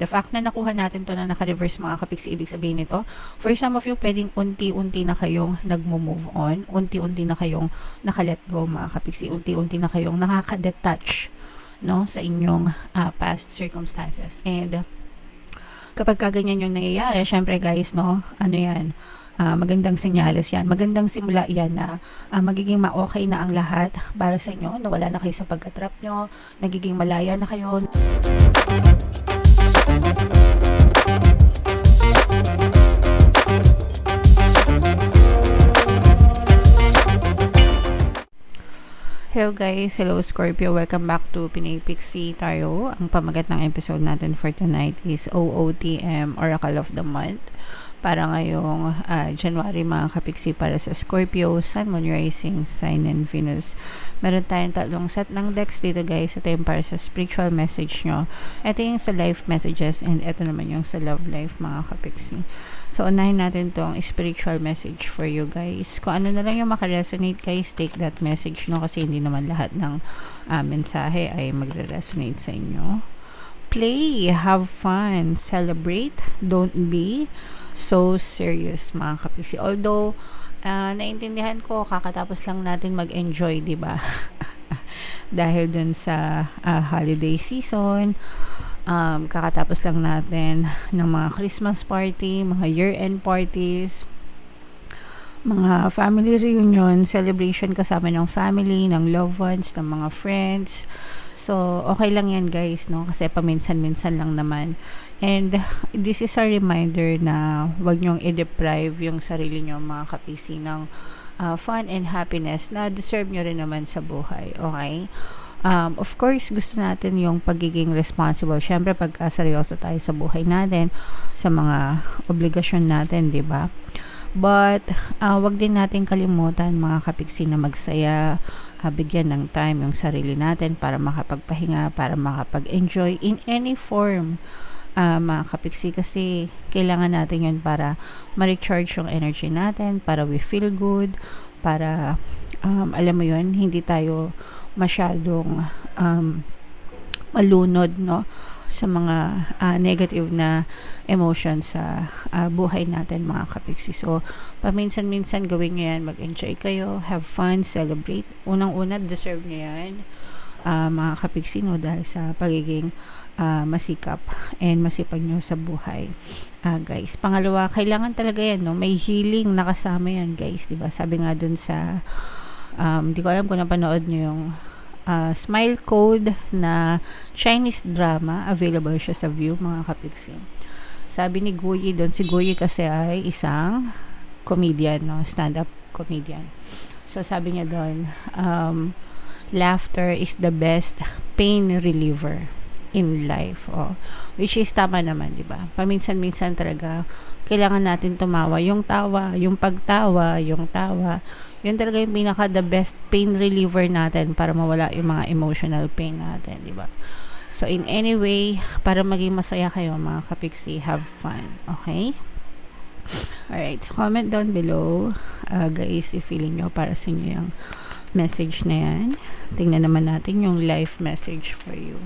The fact na nakuha natin to na naka-reverse mga kapiksi, ibig sabihin nito, for some of you, pwedeng unti-unti na kayong nagmo-move on, unti-unti na kayong naka-let go mga kapiksi, unti-unti na kayong nakaka-detach, no, sa inyong past circumstances. And kapag kaganyan yung nangyayari, syempre guys, no, ano yan, magandang senyales yan, magandang simula yan na magiging ma-okay na ang lahat para sa inyo, nawala na kayo sa pagkatrap nyo, nagiging malaya na kayo. Hello guys, hello Scorpio, welcome back to Pinay Pixie Tarot. Ang pamagat ng episode natin for tonight is OOTM, Oracle of the Month. Para ngayong January mga kapiksi para sa Scorpio, Sun, Moon, Rising, Sign, and Venus. Meron tayong tatlong set ng decks dito guys. Ito yung para sa spiritual message nyo. Ito yung sa life messages, and ito naman yung sa love life mga kapiksi. So, unahin natin tong spiritual message for you guys. Kung ano na lang yung makaresonate guys, take that message no, kasi hindi naman lahat ng mensahe ay magre-resonate sa inyo. Play, have fun, celebrate, don't be so serious mga kapiksi. Although, naintindihan ko, kakatapos lang natin mag-enjoy, di ba? Dahil dun sa holiday season, kakatapos lang natin ng mga Christmas party, mga year-end parties, mga family reunion, celebration kasama ng family, ng loved ones, ng mga friends. So, okay lang yan guys, no? Kasi paminsan-minsan lang naman. And this is a reminder na wag nyong i-deprive yung sarili nyo mga kapisi ng fun and happiness na deserve nyo rin naman sa buhay. Okay? Of course, gusto natin yung pagiging responsible. Syempre, pagka seryoso tayo sa buhay natin, sa mga obligasyon natin, di ba? But, wag din natin kalimutan mga kapiksi na magsaya, bigyan ng time yung sarili natin para makapagpahinga, para makapag-enjoy in any form. Mga kapiksi, kasi kailangan natin yun para ma-recharge yung energy natin, para we feel good, para alam mo yun, hindi tayo masyadong malunod, no, sa mga negative na emotions sa buhay natin mga kapiksi. So, paminsan-minsan gawin nyo yan, mag-enjoy kayo, have fun, celebrate. Unang-una, deserve nyo yan mga kapiksi, no, dahil sa pagiging masikap and masipag nyo sa buhay. Guys, pangalawa, kailangan talaga yan, no, may healing nakasama yan guys, diba? Sabi nga dun sa di ko alam kung napanood nyo yung Smile Code na Chinese drama, available siya sa View mga kapiksi. Sabi ni Guyi doon, si Guyi kasi ay isang comedian, no, stand-up comedian. So sabi niya doon, laughter is the best pain reliever in life. Which is tama naman, di ba? Paminsan-minsan talaga kailangan natin tumawa. Yung tawa, yung pagtawa, yung tawa, yun talaga yung pinaka the best pain reliever natin para mawala yung mga emotional pain natin, di ba? So, in any way, para maging masaya kayo mga kapiksi, have fun. Okay? Alright, so comment down below, guys, if feeling nyo para sa inyo yung message na yan. Tingnan naman natin yung life message for you.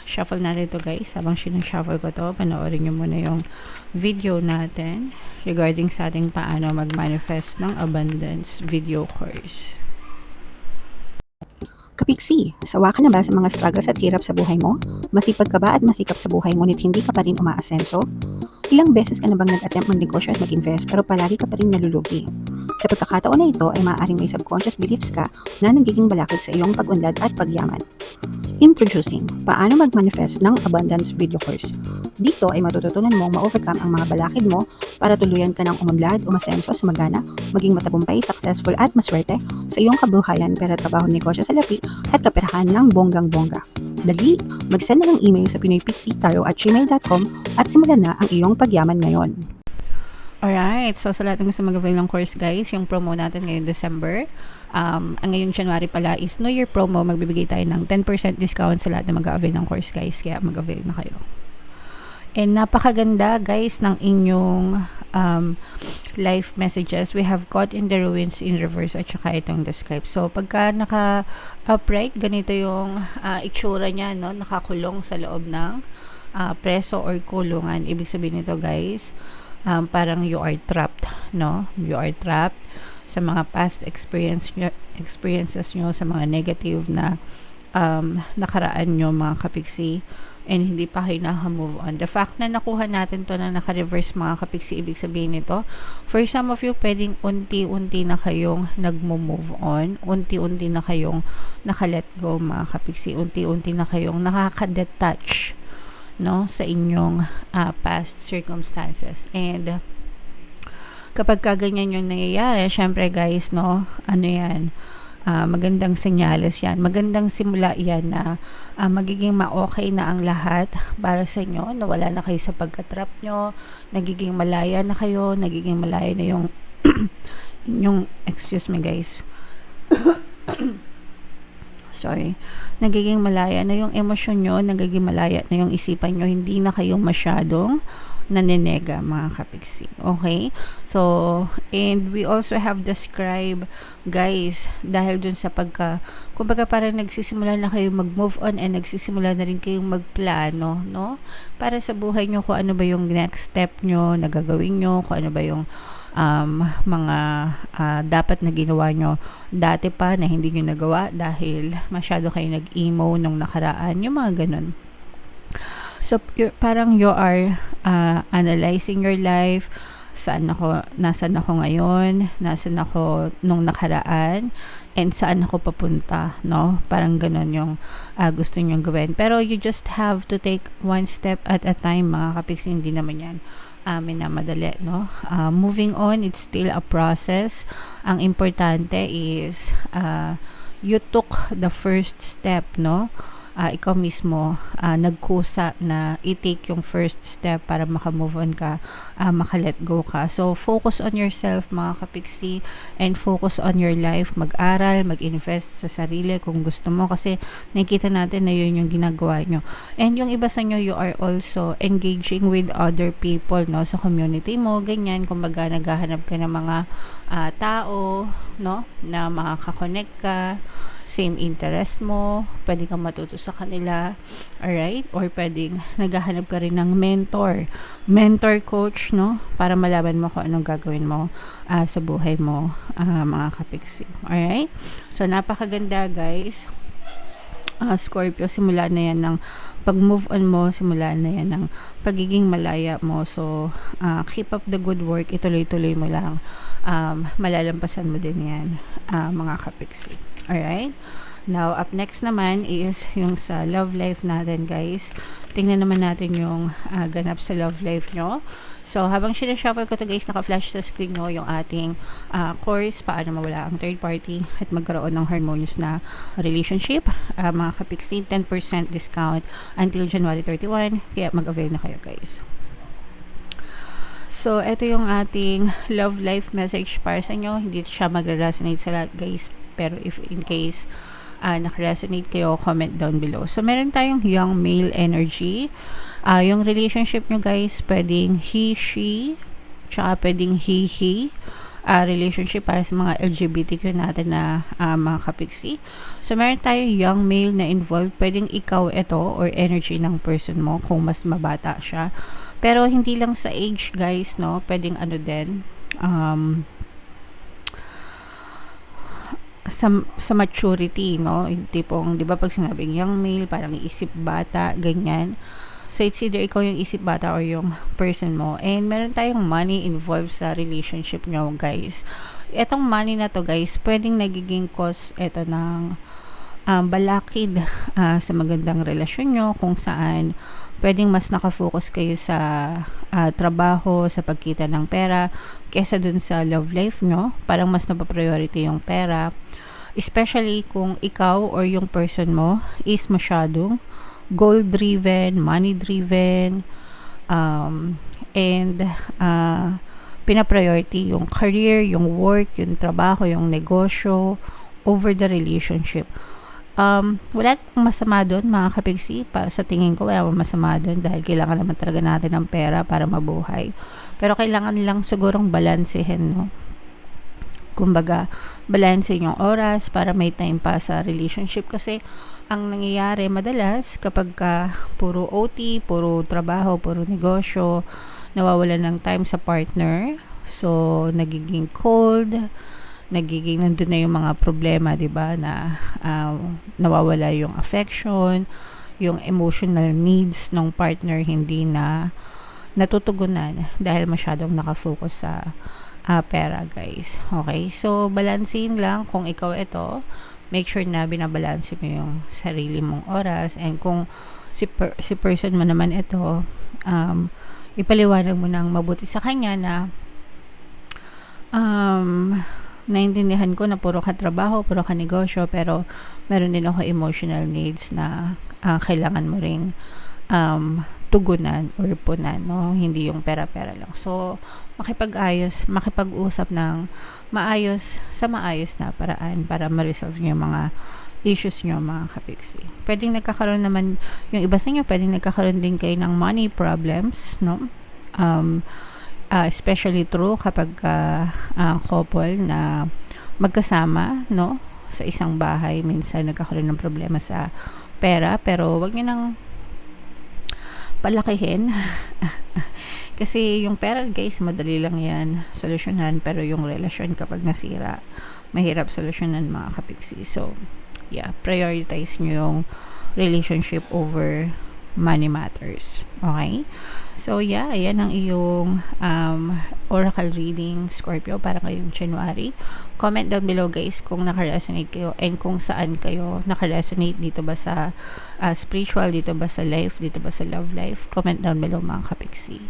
Shuffle natin to guys. Habang sinashuffle ko to, panoorin nyo muna yung video natin regarding sa ating paano mag-manifest ng abundance video course. Kapiksi, sawa ka na ba sa mga struggles at hirap sa buhay mo? Masipag ka ba at masikap sa buhay ngunit hindi ka pa rin umaasenso? Ilang beses ka na bang nag-attempt mag-negosyo at mag-invest pero palagi ka pa rin nalulugi? Sa pagkakataon na ito ay maaaring may subconscious beliefs ka na nagiging balakid sa iyong pag-unlad at pagyaman. Introducing, paano mag-manifest ng abundance video course. Dito ay matututunan mong ma-overcome ang mga balakid mo para tuluyan ka ng umunlad, umasenso, sumagana, maging matagumpay, successful at maswerte sa iyong kabuhayan, pera, trabaho, negosyo, salapi at kaperahan ng bonggang-bongga. Dali, mag-send na ng email sa pinoypixie@gmail.com at simulan na ang iyong pagyaman ngayon. Alright, so sa lahat ng gusto mag-avail ng course guys, yung promo natin ngayong December, ang ngayong January pala is New Year promo, magbibigay tayo ng 10% discount sa lahat na mag-avail ng course guys, kaya mag-avail na kayo. And napakaganda guys ng inyong life messages. We have Caught in the Ruins in reverse at saka itong describe. So pagka naka-upright, ganito yung itsura niya, no? Nakakulong sa loob ng preso or kulungan. Ibig sabihin nito guys, parang you are trapped, no? You are trapped sa mga past experiences nyo, sa mga negative na nakaraan nyo mga kapiksi, and hindi pa kayo naka-move on. The fact na nakuha natin to na naka-reverse mga kapiksi, ibig sabihin nito, for some of you, pwedeng unti-unti na kayong nag-move on, unti-unti na kayong naka-let go mga kapiksi, unti-unti na kayong nakaka-detach, no, sa inyong past circumstances. And kapag kaganyan yung nangyayari, syempre guys, no, ano yan, magandang senyales yan, magandang simula yan na magiging ma-okay na ang lahat para sa inyo, na wala na kayo sa pagkatrap nyo, nagiging malaya na kayo, nagiging malaya na yung excuse me guys, sorry, nagiging malaya na yung emosyon nyo, nagiging malaya na yung isipan nyo, hindi na kayo masyadong nanenega mga kapiksi. Okay? So, and we also have the scribe guys, dahil dun sa kumbaga parang nagsisimula na kayo mag-move on and nagsisimula na rin kayong magplano, no? Para sa buhay nyo, kung ano ba yung next step nyo na gagawin nyo, kung ano ba yung mga dapat na ginawa nyo dati pa na hindi nyo nagawa dahil masyado kayo nag-emo nung nakaraan, yung mga ganun. So, parang you are analyzing your life, nasan ako ngayon, nasan ako nung nakaraan, and saan ako papunta, no? Parang ganun yung gusto nyong gawin. Pero you just have to take one step at a time, mga kapiksi, hindi naman yan minamadali, no? Moving on, it's still a process. Ang importante is you took the first step, no? Ikaw mismo nagkusa na i-take yung first step para maka-move on ka, maka-let go ka. So, focus on yourself mga kapiksi, and focus on your life. Mag-aral, mag-invest sa sarili kung gusto mo, kasi nakikita natin na yun yung ginagawa nyo. And yung iba sa nyo, you are also engaging with other people, no, sa community mo, ganyan. Kumbaga, naghahanap ka ng mga tao, no, na makaka-connect ka, same interest mo, pwede kang matuto sa kanila, alright? Or pwedeng naghahanap ka rin ng mentor coach, no? Para malaman mo kung anong gagawin mo sa buhay mo, mga kapiksi. Alright? So, napakaganda guys. Scorpio, simula na yan ng pag-move on mo, simula na yan ng pagiging malaya mo. So, keep up the good work, ituloy-tuloy mo lang. Malalampasan mo din yan, mga kapiksi. Alright? Now, up next naman is yung sa love life natin, guys. Tingnan naman natin yung ganap sa love life nyo. So, habang sinashuffle ko to guys, naka-flash sa screen nyo yung ating course, paano mawala ang third party at magkaroon ng harmonious na relationship. Mga kapiksi, 10% discount until January 31. Kaya mag-avail na kayo, guys. So, ito yung ating love life message para sa inyo. Hindi siya mag-resonate sa lahat, guys. Pero if in case naka-resonate kayo, comment down below. So, meron tayong young male energy. Yung relationship nyo, guys, pwedeng he, she, tsaka pwedeng he. Relationship para sa mga LGBTQ natin na mga kapiksi. So, meron tayong young male na involved. Pwedeng ikaw ito or energy ng person mo kung mas mabata siya. Pero, hindi lang sa age, guys, no? Pwedeng ano din, sa maturity, no? Yung tipong, di ba pag sinabing young male, parang isip bata, ganyan. So, it's either ikaw yung isip bata or yung person mo. And meron tayong money involved sa relationship nyo, guys. Etong money na to, guys, pwedeng nagiging cause ito ng balakid sa magandang relasyon nyo, kung saan pwedeng mas nakafocus kayo sa trabaho, sa pagkita ng pera, kesa dun sa love life nyo. Parang mas napapriority yung pera. Especially kung ikaw or yung person mo is masyadong goal-driven, money-driven, and pina-priority yung career, yung work, yung trabaho, yung negosyo over the relationship. Wala namang masama doon, mga kapiksi. Para sa tingin ko, wala namang masama doon dahil kailangan naman talaga natin ng pera para mabuhay. Pero kailangan lang sigurong balansehin, no? Kumbaga, balansin yung oras para may time pa sa relationship. Kasi ang nangyayari madalas kapag puro OT, puro trabaho, puro negosyo, nawawalan ng time sa partner. So, nagiging cold, nandun na yung mga problema, 'di ba, na nawawala yung affection, yung emotional needs ng partner hindi na natutugunan dahil masyadong nakafocus sa pera, guys. Okay? So, balansin lang kung ikaw ito, make sure na binabalanse mo yung sarili mong oras, and kung si person mo naman ito, ipaliwanag mo ng mabuti sa kanya na naintindihan ko na puro ka trabaho, puro ka negosyo, pero meron din ako emotional needs na kailangan mo ring tugunan or punan, no? Hindi yung pera-pera lang. So, makipag-usap ng maayos na paraan para ma-resolve nyo yung mga issues nyo, mga kapiksi. Pwedeng nagkakaroon naman, yung iba sa inyo, pwedeng nagkakaroon din kayo ng money problems, no? Especially true kapag couple na magkasama, no? Sa isang bahay, minsan nagkakaroon ng problema sa pera, pero wag nyo nang palakihin. Kasi yung pera, guys, madali lang yan solusyonan, pero yung relasyon kapag nasira, mahirap solusyonan, mga kapiksi. So, yeah, prioritize nyo yung relationship over money matters. Okay? So, yeah, ayan ang iyong oracle reading, Scorpio, para ngayong January. Comment down below, guys, kung nakaresonate kayo and kung saan kayo nakaresonate. Dito ba sa spiritual, dito ba sa life, dito ba sa love life. Comment down below, mga kapiksi.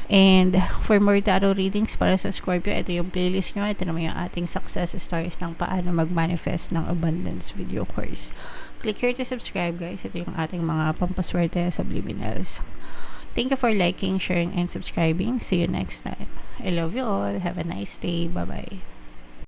And for more tarot readings para sa Scorpio, ito yung playlist nyo. Ito naman yung ating success stories ng paano mag-manifest ng abundance video course. Click here to subscribe, guys. Ito yung ating mga pampaswerte subliminals. Thank you for liking, sharing, and subscribing. See you next time. I love you all. Have a nice day. Bye-bye.